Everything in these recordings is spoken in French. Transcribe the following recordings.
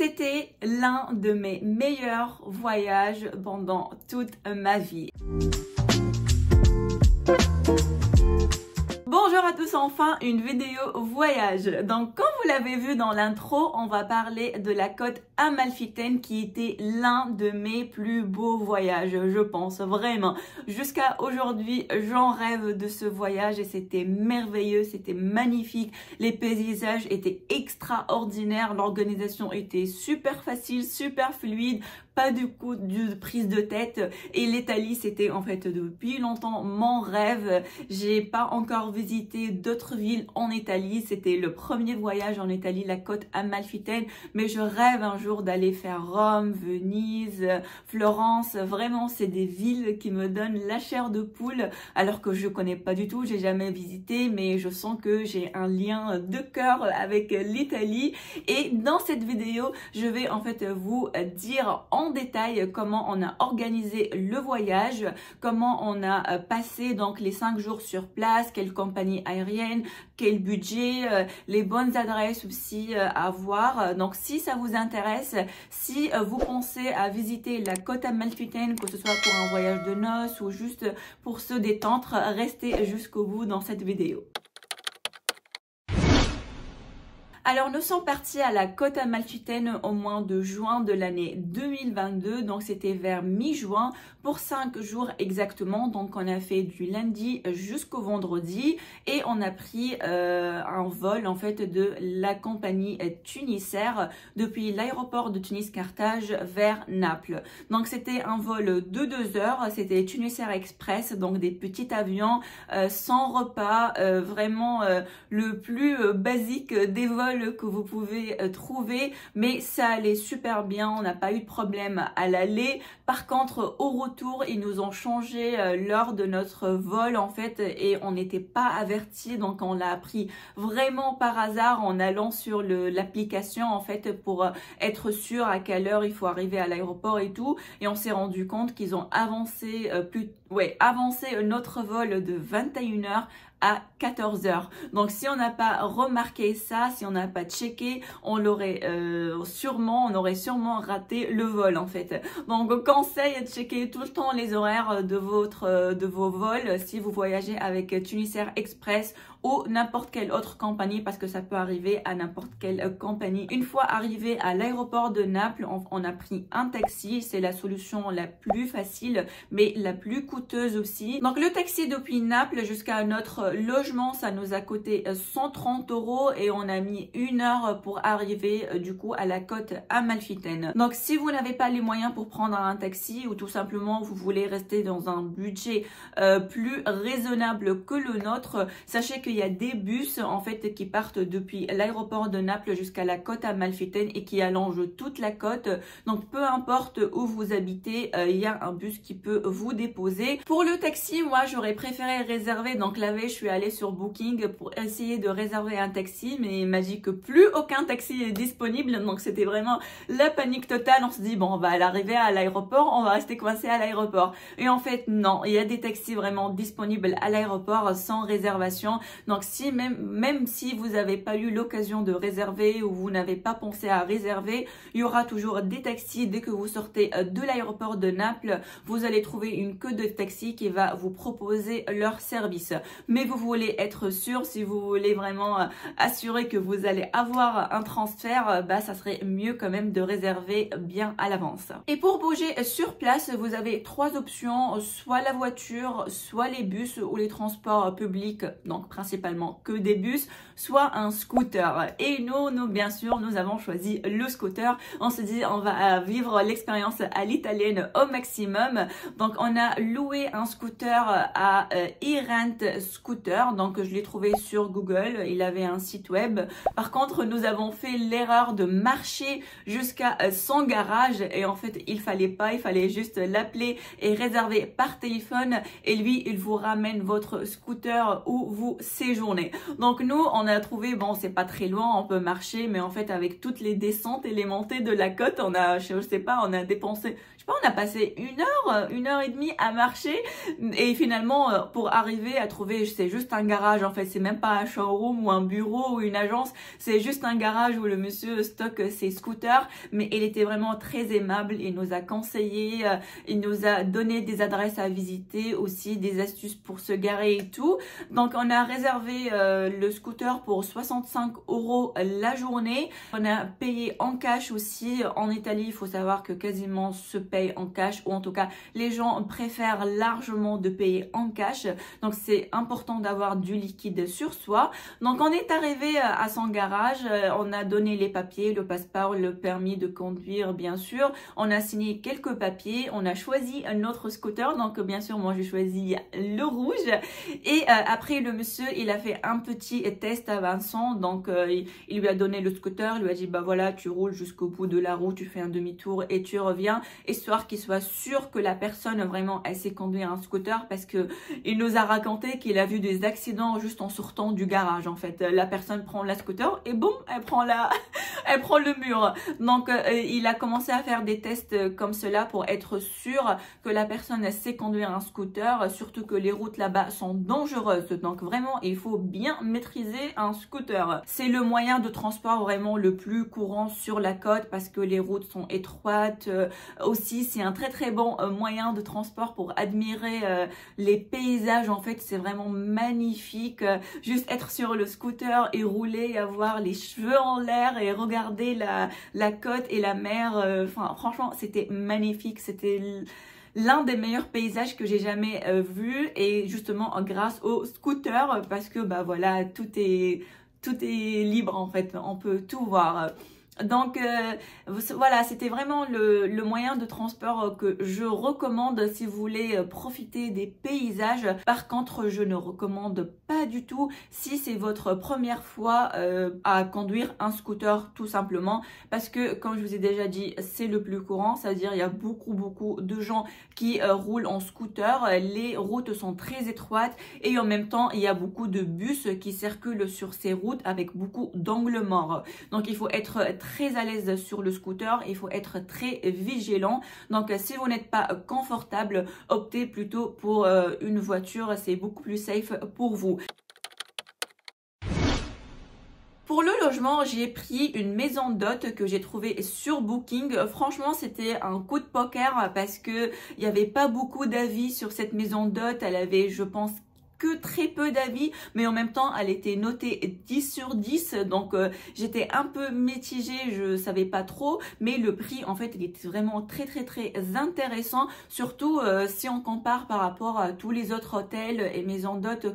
C'était l'un de mes meilleurs voyages pendant toute ma vie. Bonjour à tous, enfin une vidéo voyage. Donc comme vous l'avez vu dans l'intro, on va parler de la côte Amalfitaine qui était l'un de mes plus beaux voyages, je pense vraiment. Jusqu'à aujourd'hui, j'en rêve de ce voyage et c'était merveilleux, c'était magnifique. Les paysages étaient extraordinaires, l'organisation était super facile, super fluide. Pas du coup de prise de tête et l'Italie c'était en fait depuis longtemps mon rêve. J'ai pas encore visité d'autres villes en Italie, c'était le premier voyage en Italie, la côte Amalfitaine, mais je rêve un jour d'aller faire Rome, Venise, Florence. Vraiment c'est des villes qui me donnent la chair de poule alors que je connais pas du tout, j'ai jamais visité, mais je sens que j'ai un lien de cœur avec l'Italie. Et dans cette vidéo je vais en fait vous dire en détail comment on a organisé le voyage, comment on a passé donc les 5 jours sur place, quelle compagnie aérienne, quel budget, les bonnes adresses aussi à voir. Donc si ça vous intéresse, si vous pensez à visiter la côte Amalfitaine, que ce soit pour un voyage de noces ou juste pour se détendre, restez jusqu'au bout dans cette vidéo. Alors nous sommes partis à la côte Amalfitaine au mois de juin de l'année 2022, donc c'était vers mi-juin pour 5 jours exactement. Donc on a fait du lundi jusqu'au vendredi et on a pris un vol en fait de la compagnie Tunisair depuis l'aéroport de Tunis-Carthage vers Naples. Donc c'était un vol de 2 heures, c'était Tunisair Express, donc des petits avions sans repas, vraiment le plus basique des vols que vous pouvez trouver, mais ça allait super bien, on n'a pas eu de problème à l'aller. Par contre au retour ils nous ont changé l'heure de notre vol en fait et on n'était pas avertis, donc on l'a appris vraiment par hasard en allant sur l'application en fait pour être sûr à quelle heure il faut arriver à l'aéroport et tout, et on s'est rendu compte qu'ils ont avancé avancé notre vol de 21h à 14h. Donc si on n'a pas remarqué ça, si on n'a pas checké, on aurait sûrement raté le vol en fait. Donc conseil de checker tout le temps les horaires de vos vols si vous voyagez avec Tunisair Express ou n'importe quelle autre compagnie, parce que ça peut arriver à n'importe quelle compagnie. Une fois arrivé à l'aéroport de Naples, on a pris un taxi, c'est la solution la plus facile mais la plus coûteuse aussi. Donc le taxi depuis Naples jusqu'à notre logement, ça nous a coûté 130 € et on a mis 1 heure pour arriver du coup à la côte Amalfitaine. Donc si vous n'avez pas les moyens pour prendre un taxi ou tout simplement vous voulez rester dans un budget plus raisonnable que le nôtre, sachez qu'il y a des bus en fait qui partent depuis l'aéroport de Naples jusqu'à la côte Amalfitaine et qui allongent toute la côte. Donc peu importe où vous habitez, il y a un bus qui peut vous déposer. Pour le taxi, moi j'aurais préféré réserver, donc la veille je suis allée sur Booking pour essayer de réserver un taxi, mais il m'a dit que plus aucun taxi est disponible, donc c'était vraiment la panique totale. On se dit bon, on va arriver à l'aéroport, on va rester coincé à l'aéroport, et en fait non, il y a des taxis vraiment disponibles à l'aéroport sans réservation. Donc si même si vous n'avez pas eu l'occasion de réserver ou vous n'avez pas pensé à réserver, il y aura toujours des taxis. Dès que vous sortez de l'aéroport de Naples, vous allez trouver une queue de taxi qui va vous proposer leur service. Mais vous voulez être sûr, si vous voulez vraiment assurer que vous allez avoir un transfert, ça serait mieux quand même de réserver bien à l'avance. Et pour bouger sur place, vous avez 3 options, soit la voiture, soit les bus ou les transports publics, donc principalement que des bus, soit un scooter. Et nous bien sûr, nous avons choisi le scooter. On se dit on va vivre l'expérience à l'italienne au maximum. Donc on a loué un scooter à eRent Scooter, donc je l'ai trouvé sur Google, il avait un site web. Par contre nous avons fait l'erreur de marcher jusqu'à son garage et en fait il fallait juste l'appeler et réserver par téléphone, et lui il vous ramène votre scooter où vous séjourner. Donc nous, on a trouvé, bon, c'est pas très loin, on peut marcher, mais en fait, avec toutes les descentes et les montées de la côte, on a, je sais pas, on a dépensé, je sais pas, on a passé 1 heure et demie à marcher, et finalement, pour arriver à trouver, c'est juste un garage, en fait, c'est même pas un showroom ou un bureau ou une agence, c'est juste un garage où le monsieur stocke ses scooters, mais il était vraiment très aimable, il nous a conseillé, il nous a donné des adresses à visiter, aussi des astuces pour se garer et tout. Donc on a réservé le scooter pour 65 € la journée. On a payé en cash aussi. En Italie, il faut savoir que quasiment se paye en cash, ou en tout cas les gens préfèrent largement de payer en cash. Donc c'est important d'avoir du liquide sur soi. Donc on est arrivé à son garage, on a donné les papiers, le passeport, le permis de conduire bien sûr. On a signé quelques papiers, on a choisi notre scooter. Donc bien sûr moi j'ai choisi le rouge. Et après le monsieur il a fait un petit test à Vincent. Donc il lui a donné le scooter, il lui a dit bah voilà tu roules jusqu'au bout de la route, tu fais un demi-tour et tu reviens, histoire qu'il soit sûr que la personne vraiment elle sait conduire un scooter, parce que il nous a raconté qu'il a vu des accidents juste en sortant du garage. En fait la personne prend la scooter et boum elle prend le mur. Donc il a commencé à faire des tests comme cela pour être sûr que la personne sait conduire un scooter, surtout que les routes là-bas sont dangereuses. Donc vraiment il faut bien maîtriser un scooter. C'est le moyen de transport vraiment le plus courant sur la côte, parce que les routes sont étroites. Aussi c'est un très bon moyen de transport pour admirer les paysages. En fait c'est vraiment magnifique, juste être sur le scooter et rouler et avoir les cheveux en l'air et regarder la côte et la mer. Enfin franchement c'était magnifique, c'était l'un des meilleurs paysages que j'ai jamais vu, et justement grâce au scooter, parce que bah voilà tout est libre en fait, on peut tout voir. Donc voilà, c'était vraiment le moyen de transport que je recommande si vous voulez profiter des paysages. Par contre, je ne recommande pas du tout si c'est votre première fois à conduire un scooter, tout simplement, parce que comme je vous ai déjà dit, c'est le plus courant, c'est-à-dire il y a beaucoup de gens qui roulent en scooter. Les routes sont très étroites et en même temps il y a beaucoup de bus qui circulent sur ces routes avec beaucoup d'angles morts. Donc il faut être très à l'aise sur le scooter, il faut être très vigilant. Donc si vous n'êtes pas confortable, optez plutôt pour une voiture, c'est beaucoup plus safe pour vous. Pour le logement, j'ai pris une maison d'hôte que j'ai trouvée sur Booking. Franchement, c'était un coup de poker parce que il n'y avait pas beaucoup d'avis sur cette maison d'hôte. Elle avait, je pense, que très peu d'avis, mais en même temps elle était notée 10 sur 10, donc j'étais un peu mitigée, je savais pas trop, mais le prix en fait il était vraiment très intéressant, surtout si on compare par rapport à tous les autres hôtels et maisons d'hôtes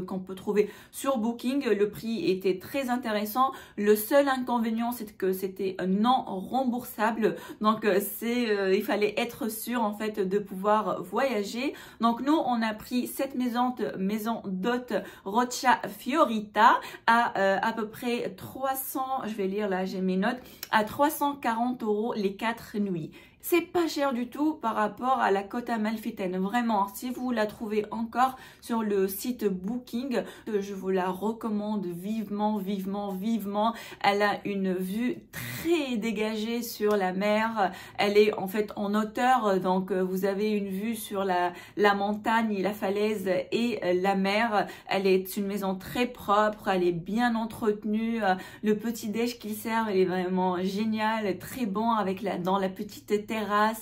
qu'on peut trouver sur Booking. Le prix était très intéressant. Le seul inconvénient c'est que c'était non remboursable, donc il fallait être sûr en fait de pouvoir voyager. Donc nous on a pris cette maison d'hôte Roccia Fiorita à peu près 300, je vais lire là, j'ai mes notes, à 340 € les 4 nuits. C'est pas cher du tout par rapport à la côte amalfitaine. Vraiment, si vous la trouvez encore sur le site Booking, je vous la recommande vivement. Elle a une vue très dégagée sur la mer. Elle est en fait en hauteur, donc vous avez une vue sur la montagne, la falaise et la mer. Elle est une maison très propre, elle est bien entretenue. Le petit déj qu'ils servent, il est vraiment génial, très bon avec dans la petite terrasse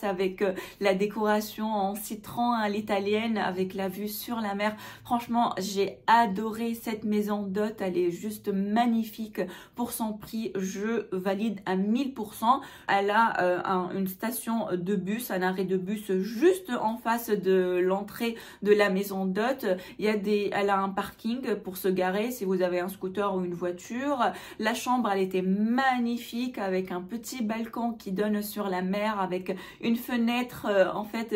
avec la décoration en citron à l'italienne avec la vue sur la mer. Franchement, j'ai adoré cette maison d'hôte, elle est juste magnifique pour son prix, je valide à 1000%. Elle a une station de bus, un arrêt de bus juste en face de l'entrée de la maison d'hôte. Elle a un parking pour se garer si vous avez un scooter ou une voiture. La chambre, elle était magnifique avec un petit balcon qui donne sur la mer avec avec une fenêtre. En fait,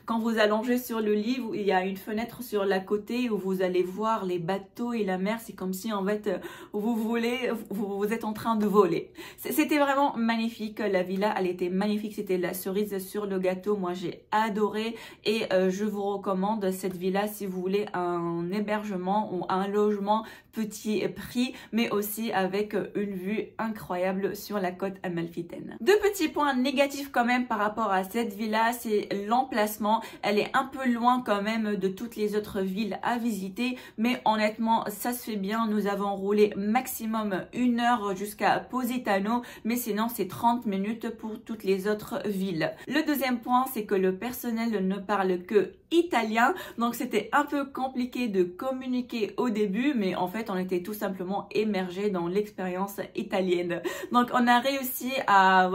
quand vous allongez sur le lit, il y a une fenêtre sur la côté où vous allez voir les bateaux et la mer. C'est comme si en fait vous êtes en train de voler. C'était vraiment magnifique. La villa, elle était magnifique. C'était la cerise sur le gâteau. Moi, j'ai adoré et je vous recommande cette villa si vous voulez un hébergement ou un logement petit prix, mais aussi avec une vue incroyable sur la côte amalfitaine. Deux petits points négatifs quand même par rapport à cette villa, c'est l'emplacement. Elle est un peu loin quand même de toutes les autres villes à visiter, mais honnêtement, ça se fait bien. Nous avons roulé maximum 1 heure jusqu'à Positano, mais sinon c'est 30 minutes pour toutes les autres villes. Le deuxième point, c'est que le personnel ne parle que italien, donc c'était un peu compliqué de communiquer au début, mais en fait on était tout simplement immergé dans l'expérience italienne. Donc on a réussi à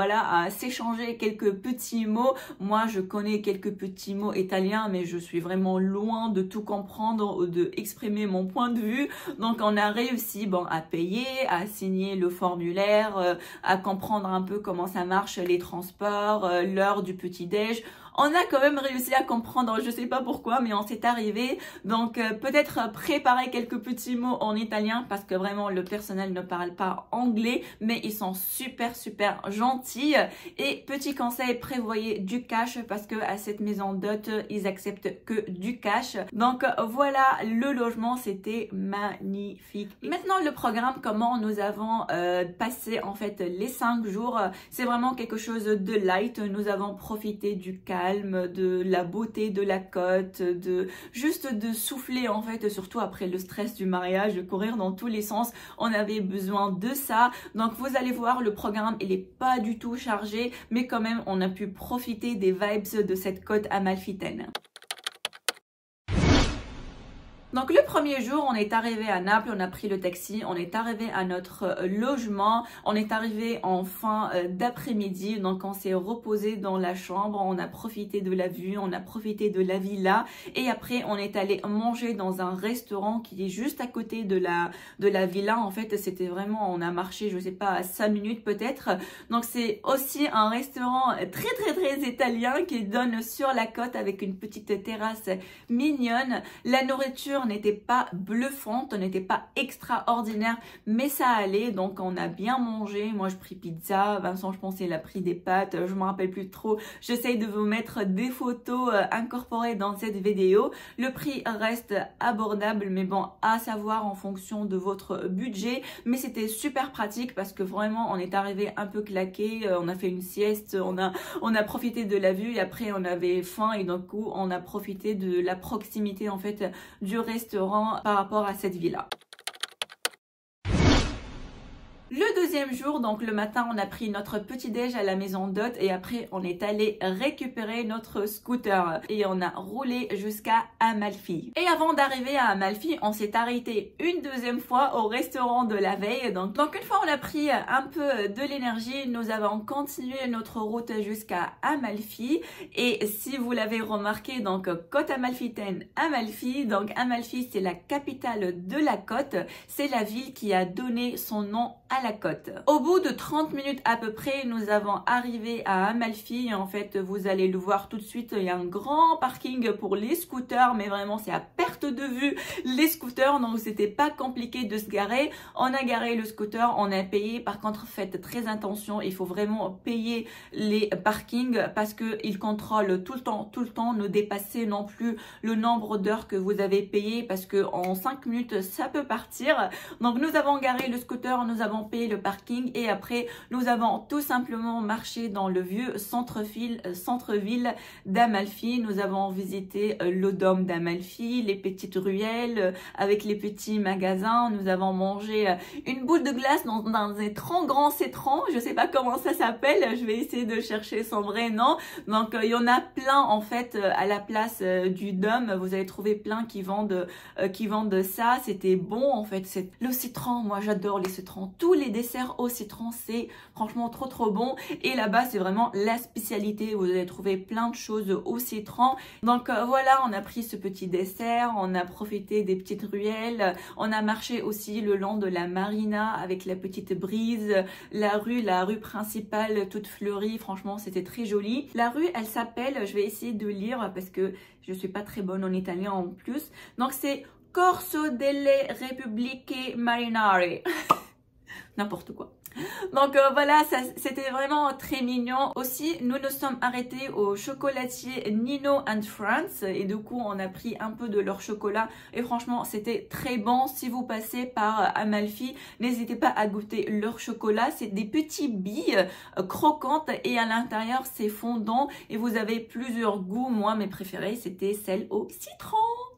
s'échanger quelques petits mots. Moi je connais quelques petits mots italiens, mais je suis vraiment loin de tout comprendre ou de exprimer mon point de vue. Donc on a réussi à payer, à signer le formulaire, à comprendre un peu comment ça marche, les transports, l'heure du petit-déj. On a quand même réussi à comprendre, je sais pas pourquoi, mais on s'est arrivé. Donc peut-être préparer quelques petits mots en italien parce que vraiment le personnel ne parle pas anglais, mais ils sont super gentils. Et petit conseil, prévoyez du cash parce que à cette maison d'hôte, ils acceptent que du cash. Donc voilà, le logement, c'était magnifique. Maintenant le programme, comment nous avons passé en fait les 5 jours, c'est vraiment quelque chose de light. Nous avons profité du calme, de la beauté de la côte, juste de souffler en fait, surtout après le stress du mariage, de courir dans tous les sens. On avait besoin de ça. Donc vous allez voir, le programme il est pas du tout chargé, mais quand même on a pu profiter des vibes de cette côte amalfitaine. Donc le premier jour, on est arrivé à Naples, on a pris le taxi, on est arrivé à notre logement, on est arrivé en fin d'après-midi, donc on s'est reposé dans la chambre, on a profité de la vue, on a profité de la villa et après on est allé manger dans un restaurant qui est juste à côté de la villa. En fait, c'était vraiment, on a marché, je sais pas, à 5 minutes peut-être. Donc c'est aussi un restaurant très italien qui donne sur la côte avec une petite terrasse mignonne. La nourriture n'était pas bluffante, n'était pas extraordinaire, mais ça allait. Donc on a bien mangé. Moi je pris pizza, Vincent je pense il a pris des pâtes, je me rappelle plus trop. J'essaye de vous mettre des photos incorporées dans cette vidéo. Le prix reste abordable, mais bon, à savoir en fonction de votre budget. Mais c'était super pratique parce que vraiment on est arrivé un peu claqué, on a fait une sieste, on a profité de la vue et après on avait faim et d'un coup on a profité de la proximité en fait du restaurant par rapport à cette villa. Le deuxième jour, donc le matin, on a pris notre petit déj à la maison d'hôte et après on est allé récupérer notre scooter et on a roulé jusqu'à Amalfi. Et avant d'arriver à Amalfi, on s'est arrêté une deuxième fois au restaurant de la veille. Donc une fois on a pris un peu de l'énergie, nous avons continué notre route jusqu'à Amalfi. Et si vous l'avez remarqué, donc côte amalfitaine, Amalfi. Donc Amalfi, c'est la capitale de la côte. C'est la ville qui a donné son nom à la côte. Au bout de 30 minutes à peu près, nous avons arrivé à Amalfi et en fait vous allez le voir tout de suite, il y a un grand parking pour les scooters, mais vraiment c'est à perte de vue les scooters, donc c'était pas compliqué de se garer. On a garé le scooter, on a payé. Par contre faites très attention, il faut vraiment payer les parkings parce que ils contrôlent tout le temps, ne dépassez non plus le nombre d'heures que vous avez payé parce que en 5 minutes ça peut partir. Donc nous avons garé le scooter, nous avons payé le parking et après nous avons tout simplement marché dans le vieux centre-ville d'Amalfi. Nous avons visité le dôme d'Amalfi, les petites ruelles avec les petits magasins. Nous avons mangé une boule de glace dans un étrange grand citron, je sais pas comment ça s'appelle, je vais essayer de chercher son vrai nom. Donc il y en a plein en fait à la place du dôme, vous allez trouver plein qui vendent ça. C'était bon en fait, c'est le citron, moi j'adore les citrons. Tous les desserts dessert au citron, c'est franchement trop bon. Et là-bas, c'est vraiment la spécialité. Vous allez trouver plein de choses au citron. Donc voilà, on a pris ce petit dessert, on a profité des petites ruelles, on a marché aussi le long de la marina avec la petite brise, la rue principale toute fleurie. Franchement, c'était très joli. La rue, elle s'appelle, je vais essayer de lire parce que je suis pas très bonne en italien en plus. Donc c'est Corso delle Repubbliche Marinare. N'importe quoi. Donc voilà, c'était vraiment très mignon. Aussi, nous nous sommes arrêtés au chocolatier Nino and Friends et du coup, on a pris un peu de leur chocolat et franchement, c'était très bon. Si vous passez par Amalfi, n'hésitez pas à goûter leur chocolat. C'est des petits billes croquantes et à l'intérieur, c'est fondant et vous avez plusieurs goûts. Moi, mes préférés, c'était celle au citron.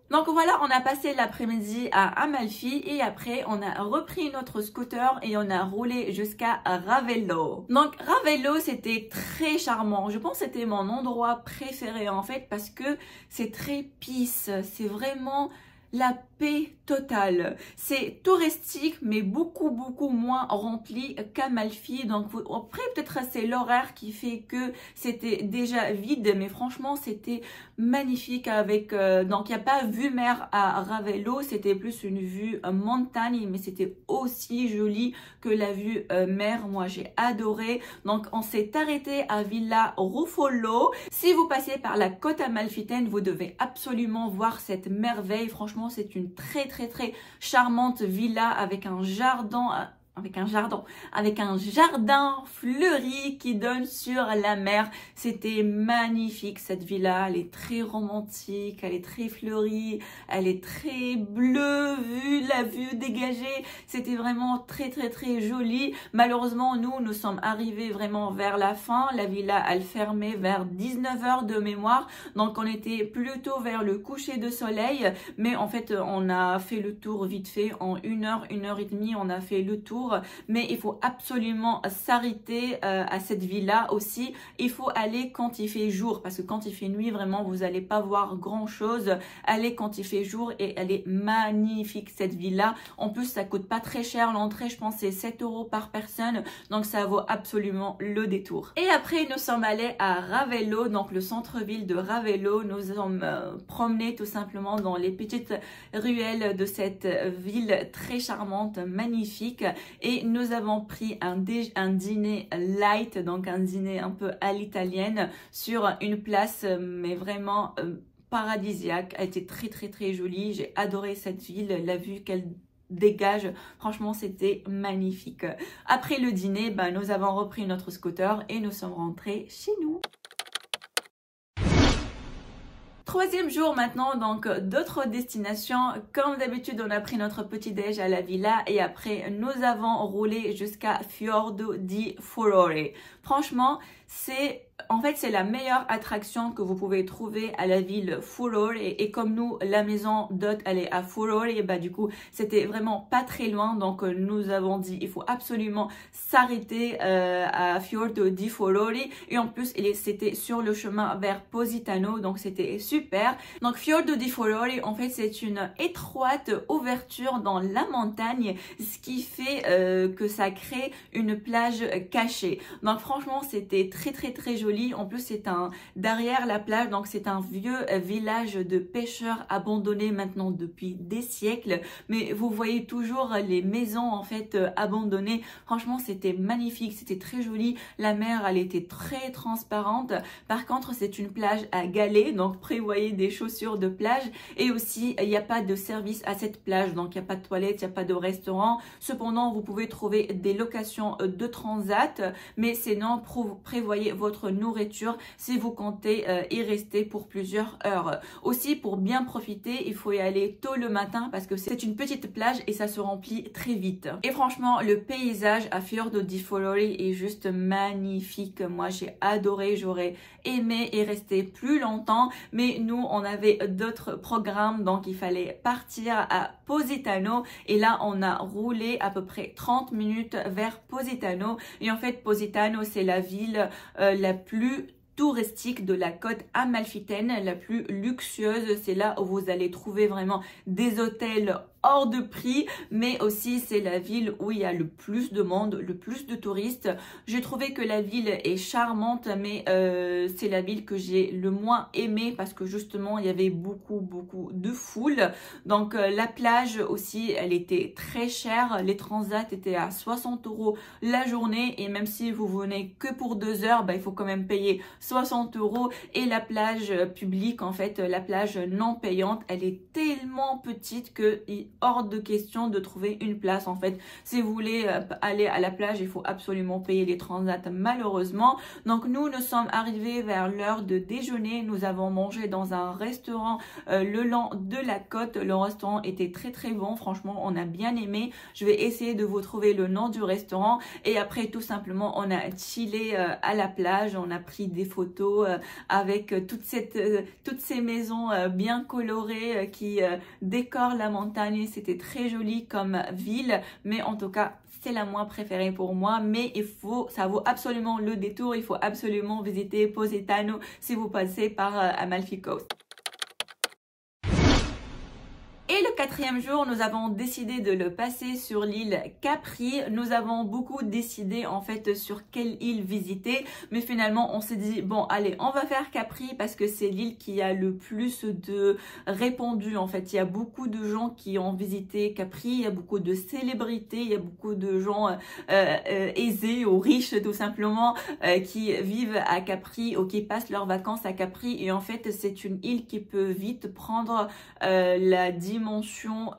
Donc voilà, on a passé l'après-midi à Amalfi et après on a repris notre scooter et on a roulé jusqu'à Ravello. Donc Ravello, c'était très charmant. Je pense que c'était mon endroit préféré en fait parce que c'est très peace. C'est vraiment la paix totale. C'est touristique mais beaucoup moins rempli qu'Amalfi. Donc après peut-être c'est l'horaire qui fait que c'était déjà vide, mais franchement c'était magnifique avec donc il n'y a pas vue mer à Ravello, c'était plus une vue montagne, mais c'était aussi joli que la vue mer. Moi j'ai adoré. Donc on s'est arrêté à Villa Ruffolo. Si vous passez par la côte amalfitaine, vous devez absolument voir cette merveille. Franchement c'est une très charmante villa avec un jardin fleuri qui donne sur la mer. C'était magnifique cette villa, elle est très romantique, elle est très fleurie, elle est très bleue, la vue dégagée. C'était vraiment très joli. Malheureusement, nous sommes arrivés vraiment vers la fin. La villa, elle fermait vers 19 h de mémoire. Donc, on était plutôt vers le coucher de soleil. Mais en fait, on a fait le tour vite fait. En 1 heure, 1 heure et demie, on a fait le tour. Mais il faut absolument s'arrêter à cette villa aussi. Il faut aller quand il fait jour parce que quand il fait nuit, vraiment, vous n'allez pas voir grand chose. Allez quand il fait jour et elle est magnifique cette villa. En plus, ça coûte pas très cher. L'entrée, je pense, c'est 7 € par personne. Donc, ça vaut absolument le détour. Et après, nous sommes allés à Ravello, donc le centre-ville de Ravello. Nous sommes promenés tout simplement dans les petites ruelles de cette ville très charmante, magnifique. Et nous avons pris un dîner light, donc un dîner un peu à l'italienne sur une place, mais vraiment paradisiaque. Elle était très jolie. J'ai adoré cette ville, la vue qu'elle dégage. Franchement, c'était magnifique. Après le dîner, nous avons repris notre scooter et nous sommes rentrés chez nous. Troisième jour maintenant, donc d'autres destinations. Comme d'habitude, on a pris notre petit déj à la villa et après nous avons roulé jusqu'à Fiordo di Furore. Franchement, c'est la meilleure attraction que vous pouvez trouver à la ville Furore et comme nous, la maison d'hôte, elle est à Furore, et du coup, c'était vraiment pas très loin. Donc, nous avons dit, il faut absolument s'arrêter à Fiordo di Furore et en plus, c'était sur le chemin vers Positano, donc c'était super. Donc, Fiordo di Furore, en fait, c'est une étroite ouverture dans la montagne, ce qui fait que ça crée une plage cachée. Donc, franchement, c'était très joli. En plus, c'est derrière la plage, donc c'est un vieux village de pêcheurs abandonné maintenant depuis des siècles. Mais vous voyez toujours les maisons en fait abandonnées. Franchement, c'était magnifique, c'était très joli. La mer, elle était très transparente. Par contre, c'est une plage à galets, donc prévoyez des chaussures de plage. Et aussi, il n'y a pas de service à cette plage, donc il n'y a pas de toilettes, il n'y a pas de restaurant. Cependant, vous pouvez trouver des locations de transat, mais sinon, prévoyez votre nourriture si vous comptez y rester pour plusieurs heures. Aussi, pour bien profiter, il faut y aller tôt le matin parce que c'est une petite plage et ça se remplit très vite. Et franchement, le paysage à Fiordo di Furore est juste magnifique. Moi, j'ai adoré, j'aurais aimé y rester plus longtemps, mais nous, on avait d'autres programmes, donc il fallait partir à Positano et là, on a roulé à peu près 30 minutes vers Positano. Et en fait, Positano, c'est la ville la plus touristique de la côte amalfitaine, la plus luxueuse. C'est là où vous allez trouver vraiment des hôtels hors de prix, mais aussi c'est la ville où il y a le plus de monde, le plus de touristes. J'ai trouvé que la ville est charmante, mais c'est la ville que j'ai le moins aimée parce que justement il y avait beaucoup de foule. Donc la plage aussi, elle était très chère. Les transats étaient à 60 € la journée, et même si vous venez que pour 2 heures, il faut quand même payer 60 €. Et la plage publique, en fait, la plage non payante, elle est tellement petite que hors de question de trouver une place. En fait, si vous voulez aller à la plage, il faut absolument payer les transats, malheureusement. Donc nous sommes arrivés vers l'heure de déjeuner. Nous avons mangé dans un restaurant le long de la côte. Le restaurant était très bon, franchement on a bien aimé. Je vais essayer de vous trouver le nom du restaurant, et après tout simplement on a chillé à la plage. On a pris des photos avec toutes ces maisons bien colorées qui décorent la montagne. C'était très joli comme ville, mais en tout cas c'est la moins préférée pour moi. Mais ça vaut absolument le détour. Il faut absolument visiter Positano si vous passez par Amalfi Coast. Et le 4e jour, nous avons décidé de le passer sur l'île Capri. Nous avons beaucoup décidé en fait sur quelle île visiter, mais finalement on s'est dit bon allez, on va faire Capri parce que c'est l'île qui a le plus de répandus. En fait, il y a beaucoup de gens qui ont visité Capri, il y a beaucoup de célébrités, il y a beaucoup de gens aisés ou riches tout simplement qui vivent à Capri ou qui passent leurs vacances à Capri. Et en fait, c'est une île qui peut vite prendre la dimension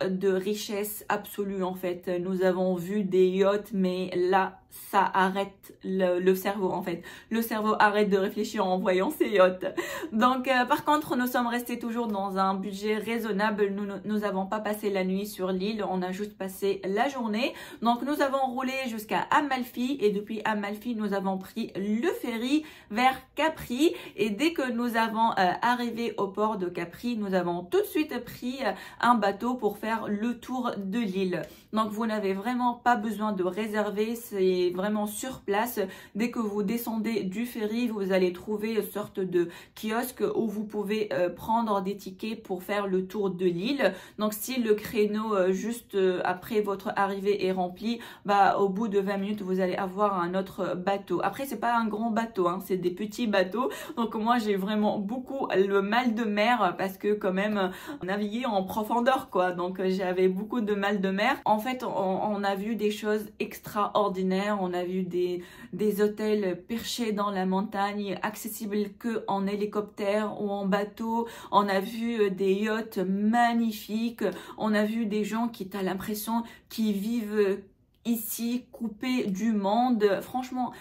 de richesse absolue. En fait, nous avons vu des yachts, mais là ça arrête le cerveau. En fait, le cerveau arrête de réfléchir en voyant ces yachts. Donc par contre, nous sommes restés toujours dans un budget raisonnable. Nous n'avons pas passé la nuit sur l'île, on a juste passé la journée. Donc nous avons roulé jusqu'à Amalfi, et depuis Amalfi nous avons pris le ferry vers Capri. Et dès que nous avons arrivé au port de Capri, nous avons tout de suite pris un bateau pour faire le tour de l'île. Donc vous n'avez vraiment pas besoin de réserver, c'est vraiment sur place. Dès que vous descendez du ferry, vous allez trouver une sorte de kiosque où vous pouvez prendre des tickets pour faire le tour de l'île. Donc si le créneau juste après votre arrivée est rempli, au bout de 20 minutes vous allez avoir un autre bateau. Après c'est pas un grand bateau, hein, c'est des petits bateaux. Donc moi j'ai vraiment beaucoup le mal de mer parce que quand même naviguer en profondeur quoi. Donc j'avais beaucoup de mal de mer. En fait on a vu des choses extraordinaires. On a vu des hôtels perchés dans la montagne, accessibles que en hélicoptère ou en bateau. On a vu des yachts magnifiques. On a vu des gens qui, t'as l'impression, qui vivent ici, coupés du monde. Franchement,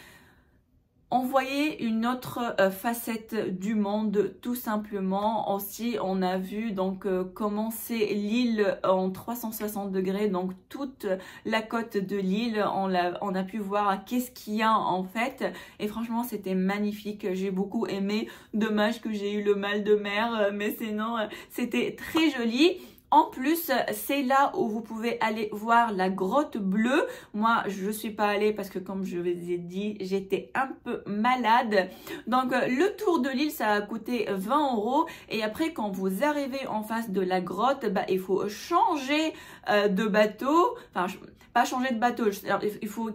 on voyait une autre facette du monde tout simplement. Aussi on a vu donc comment c'est l'île en 360 degrés, donc toute la côte de l'île, on a pu voir qu'est-ce qu'il y a en fait, et franchement c'était magnifique, j'ai beaucoup aimé. Dommage que j'ai eu le mal de mer, mais sinon c'était très joli. En plus, c'est là où vous pouvez aller voir la grotte bleue. Moi, je suis pas allée parce que comme je vous ai dit, j'étais un peu malade. Donc, le tour de l'île, ça a coûté 20 €. Et après, quand vous arrivez en face de la grotte, il faut changer de bateau. Enfin, pas changer de bateau. Il faut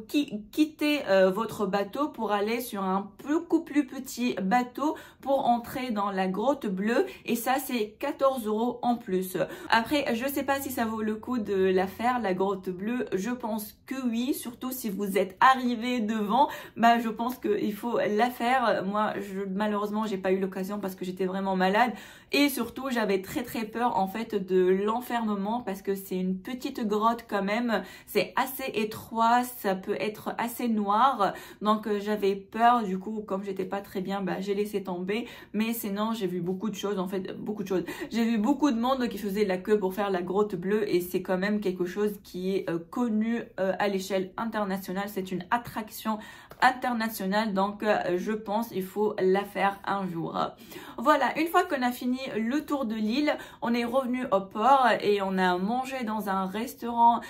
quitter votre bateau pour aller sur un beaucoup plus petit bateau pour entrer dans la grotte bleue. Et ça, c'est 14 € en plus. Après, je sais pas si ça vaut le coup de la faire, la grotte bleue. Je pense que oui, surtout si vous êtes arrivé devant. Je pense qu'il faut la faire. Moi, malheureusement, j'ai pas eu l'occasion parce que j'étais vraiment malade. Et surtout, j'avais très peur en fait de l'enfermement parce que c'est une petite grotte quand même. C'est assez étroit, ça peut être assez noir. Donc, j'avais peur. Du coup, comme j'étais pas très bien, j'ai laissé tomber. Mais sinon, j'ai vu beaucoup de choses. En fait, beaucoup de choses. J'ai vu beaucoup de monde qui faisait la queue pour faire la grotte bleue, et c'est quand même quelque chose qui est connu à l'échelle internationale. C'est une attraction internationale, donc je pense il faut la faire un jour. Voilà, une fois qu'on a fini le tour de l'île, on est revenu au port et on a mangé dans un restaurant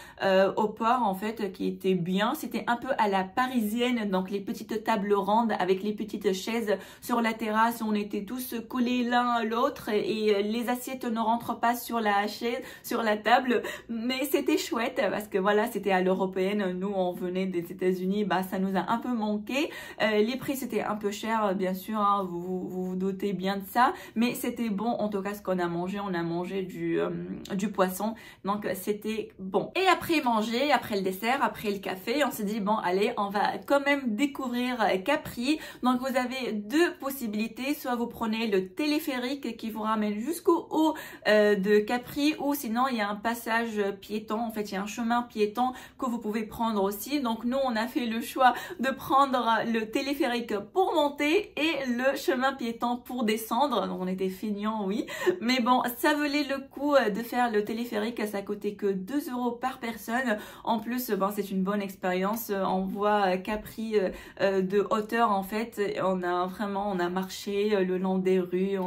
au port en fait qui était bien. C'était un peu à la parisienne, donc les petites tables rondes avec les petites chaises chaise sur la terrasse, on était tous collés l'un à l'autre et les assiettes ne rentrent pas sur la chaise, sur la table, mais c'était chouette parce que voilà, c'était à l'européenne, nous on venait des États-Unis, bah ça nous a un peu manqué. Les prix c'était un peu cher bien sûr, hein, vous doutez bien de ça, mais c'était bon en tout cas ce qu'on a mangé, on a mangé du poisson, donc c'était bon. Et après manger, après le dessert, après le café, on s'est dit bon allez, on va quand même découvrir Capri. Donc vous avez deux possibilités, soit vous prenez le téléphérique qui vous ramène jusqu'au haut de Capri, ou sinon il y a un passage piéton, en fait il y a un chemin piéton que vous pouvez prendre aussi. Donc nous on a fait le choix de prendre le téléphérique pour monter et le chemin piéton pour descendre, donc on était feignants oui, mais bon ça valait le coup de faire le téléphérique, ça coûtait que 2 € par personne. En plus bon, c'est une bonne expérience, on voit Capri de hauteur en fait, on a marché le long des rues,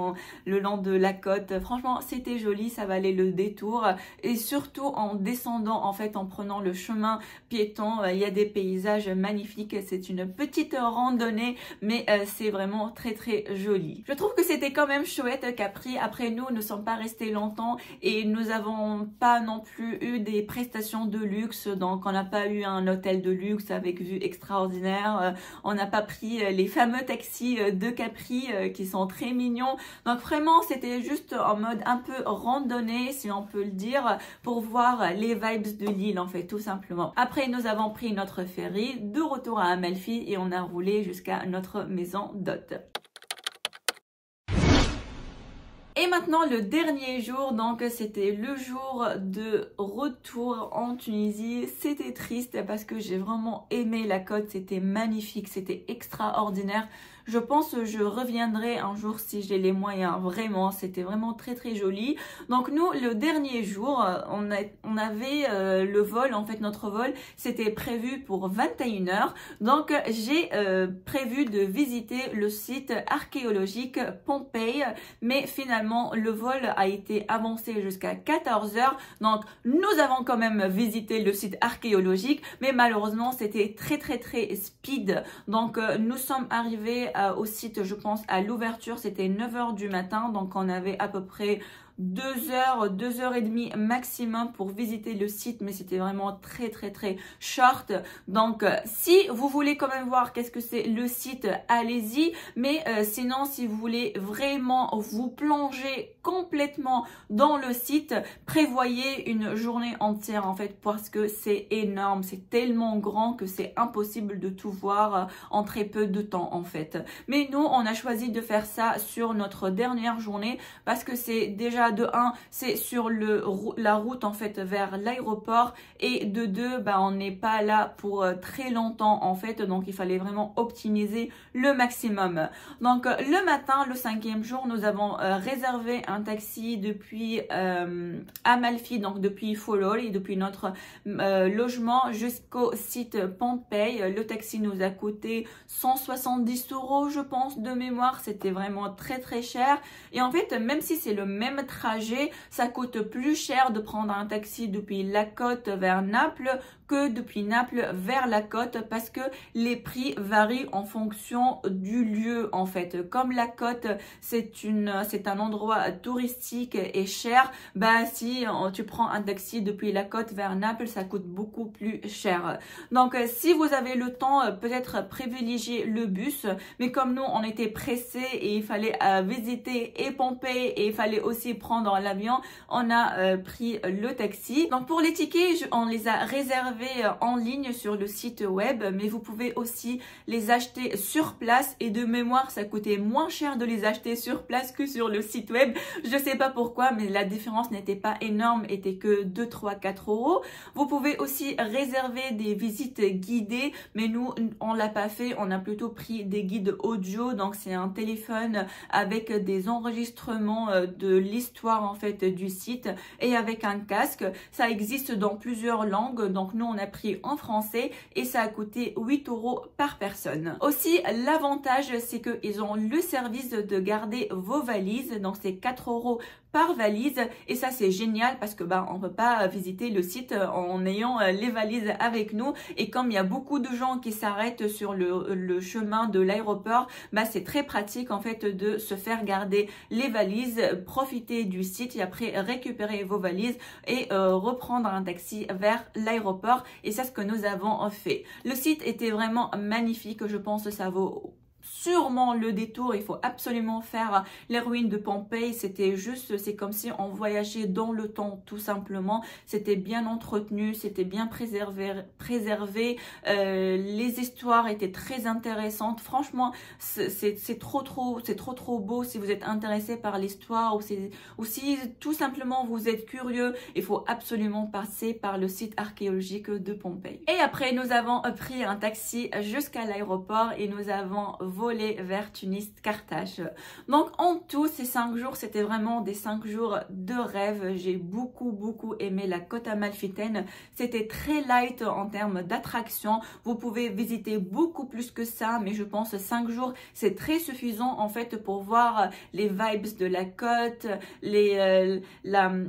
le long de la côte, franchement c'était joli, ça valait le détour. Et surtout en descendant en fait, en prenant le chemin piéton, il y a des paysages magnifiques, c'est une petite randonnée mais c'est vraiment très très joli. Je trouve que c'était quand même chouette Capri. Après nous ne sommes pas restés longtemps et nous avons pas non plus eu des prestations de luxe, donc on n'a pas eu un hôtel de luxe avec vue extraordinaire, on n'a pas pris les fameux taxis de Capri qui sont très mignons, donc vraiment c'était juste en mode un peu randonnée si on peut le dire, pour voir les vibes de l'île en fait tout simplement. Après nous avons pris notre ferry de retour à Amalfi et on a roulé jusqu'à notre maison d'hôte. Et maintenant le dernier jour, donc c'était le jour de retour en Tunisie. C'était triste parce que j'ai vraiment aimé la côte, c'était magnifique, c'était extraordinaire. Je pense que je reviendrai un jour si j'ai les moyens, vraiment, c'était vraiment très très joli. Donc nous, le dernier jour, on avait le vol, en fait notre vol, c'était prévu pour 21 h. Donc j'ai prévu de visiter le site archéologique Pompéi, mais finalement le vol a été avancé jusqu'à 14 h. Donc nous avons quand même visité le site archéologique, mais malheureusement c'était très très très speed. Donc nous sommes arrivés au site, je pense à l'ouverture c'était 9 h du matin, donc on avait à peu près 2 heures, 2 heures et demie maximum pour visiter le site, mais c'était vraiment très très très short. Donc si vous voulez quand même voir qu'est-ce que c'est le site, allez-y, mais sinon si vous voulez vraiment vous plonger complètement dans le site, prévoyez une journée entière en fait, parce que c'est énorme, c'est tellement grand que c'est impossible de tout voir en très peu de temps en fait. Mais nous on a choisi de faire ça sur notre dernière journée parce que c'est déjà de 1, c'est sur la route en fait vers l'aéroport, et de 2, bah, on n'est pas là pour très longtemps en fait, donc il fallait vraiment optimiser le maximum. Donc le matin, le 5e jour, nous avons réservé un taxi depuis Amalfi, donc depuis Folol, et depuis notre logement jusqu'au site Pompéi. Le taxi nous a coûté 170 € je pense de mémoire, c'était vraiment très très cher. Et en fait même si c'est le même trajet, ça coûte plus cher de prendre un taxi depuis la côte vers Naples que depuis Naples vers la côte, parce que les prix varient en fonction du lieu en fait. Comme la côte c'est un endroit touristique et cher, bah si tu prends un taxi depuis la côte vers Naples, ça coûte beaucoup plus cher. Donc si vous avez le temps, peut-être privilégier le bus, mais comme nous on était pressés et il fallait visiter et Pompéi et il fallait aussi prendre l'avion, on a pris le taxi. Donc pour les tickets, on les a réservés en ligne sur le site web, mais vous pouvez aussi les acheter sur place, et de mémoire ça coûtait moins cher de les acheter sur place que sur le site web. Je sais pas pourquoi, mais la différence n'était pas énorme, était que 2, 3, 4 €. Vous pouvez aussi réserver des visites guidées, mais nous on l'a pas fait, on a plutôt pris des guides audio. Donc c'est un téléphone avec des enregistrements de l'histoire en fait du site, et avec un casque. Ça existe dans plusieurs langues, donc nous on a pris en français et ça a coûté 8 € par personne. Aussi, l'avantage, c'est qu'ils ont le service de garder vos valises, donc c'est 4 € par valise et ça c'est génial parce que on peut pas visiter le site en ayant les valises avec nous et comme il y a beaucoup de gens qui s'arrêtent sur le chemin de l'aéroport, c'est très pratique en fait de se faire garder les valises, profiter du site et après récupérer vos valises et reprendre un taxi vers l'aéroport et c'est ce que nous avons fait. Le site était vraiment magnifique, je pense que ça vaut sûrement le détour. Il faut absolument faire les ruines de Pompéi. C'était juste, c'est comme si on voyageait dans le temps tout simplement. C'était bien entretenu, c'était bien préservé. Les histoires étaient très intéressantes. Franchement, c'est trop beau. Si vous êtes intéressé par l'histoire ou si tout simplement vous êtes curieux, il faut absolument passer par le site archéologique de Pompéi. Et après, nous avons pris un taxi jusqu'à l'aéroport et nous avons volé vers Tunis, Carthage. Donc en tout, ces 5 jours, c'était vraiment des 5 jours de rêve. J'ai beaucoup aimé la côte amalfitaine. C'était très light en termes d'attraction. Vous pouvez visiter beaucoup plus que ça, mais je pense 5 jours, c'est très suffisant en fait pour voir les vibes de la côte,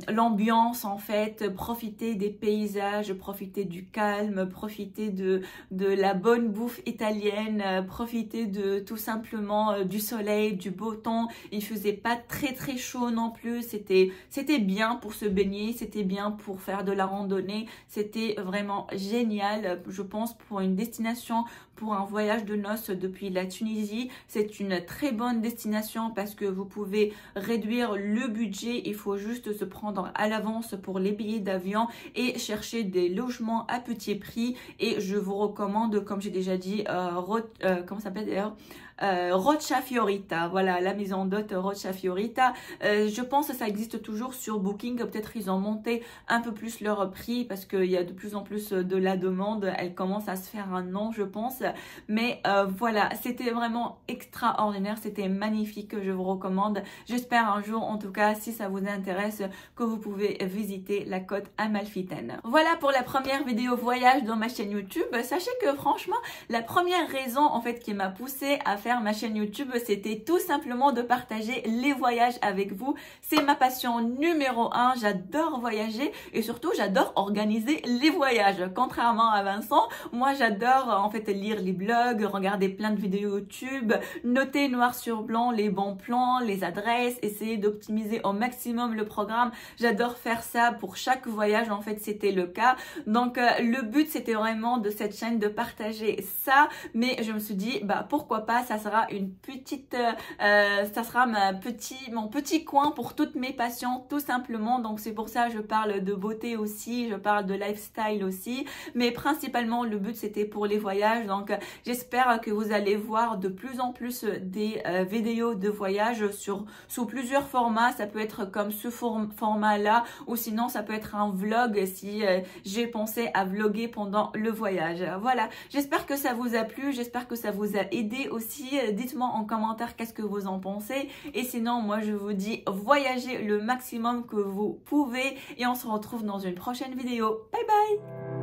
l'ambiance en fait, profiter des paysages, profiter du calme, profiter de la bonne bouffe italienne, profiter de tout simplement du soleil, du beau temps. Il faisait pas très chaud non plus. C'était bien pour se baigner, c'était bien pour faire de la randonnée. C'était vraiment génial, je pense, pour une destination, pour un voyage de noces depuis la Tunisie. C'est une très bonne destination parce que vous pouvez réduire le budget. Il faut juste se prendre à l'avance pour les billets d'avion et chercher des logements à petit prix. Et je vous recommande, comme j'ai déjà dit, comment ça s'appelle d'ailleurs, Roccia Fiorita, voilà, la maison d'hôte Roccia Fiorita. Je pense que ça existe toujours sur Booking. Peut-être ils ont monté un peu plus leur prix parce qu'il y a de plus en plus de la demande. Elle commence à se faire un nom, je pense. Mais voilà, c'était vraiment extraordinaire. C'était magnifique, je vous recommande. J'espère un jour, en tout cas, si ça vous intéresse, que vous pouvez visiter la côte amalfitaine. Voilà pour la première vidéo voyage dans ma chaîne YouTube. Sachez que franchement, la première raison en fait qui m'a poussée à faire ma chaîne YouTube, c'était tout simplement de partager les voyages avec vous. C'est ma passion numéro 1. J'adore voyager et surtout j'adore organiser les voyages. Contrairement à Vincent, moi j'adore en fait lire les blogs, regarder plein de vidéos YouTube, noter noir sur blanc les bons plans, les adresses, essayer d'optimiser au maximum le programme. J'adore faire ça pour chaque voyage, en fait c'était le cas. Donc le but c'était vraiment de cette chaîne de partager ça, mais je me suis dit pourquoi pas, ça sera une petite ça sera mon petit coin pour toutes mes passions tout simplement. Donc c'est pour ça je parle de beauté aussi, je parle de lifestyle aussi, mais principalement le but c'était pour les voyages. Donc j'espère que vous allez voir de plus en plus des vidéos de voyage sous plusieurs formats. Ça peut être comme ce format là, ou sinon ça peut être un vlog si j'ai pensé à vlogger pendant le voyage. Voilà, j'espère que ça vous a plu, j'espère que ça vous a aidé aussi. Dites-moi en commentaire qu'est-ce que vous en pensez, et sinon moi je vous dis voyagez le maximum que vous pouvez et on se retrouve dans une prochaine vidéo. Bye bye.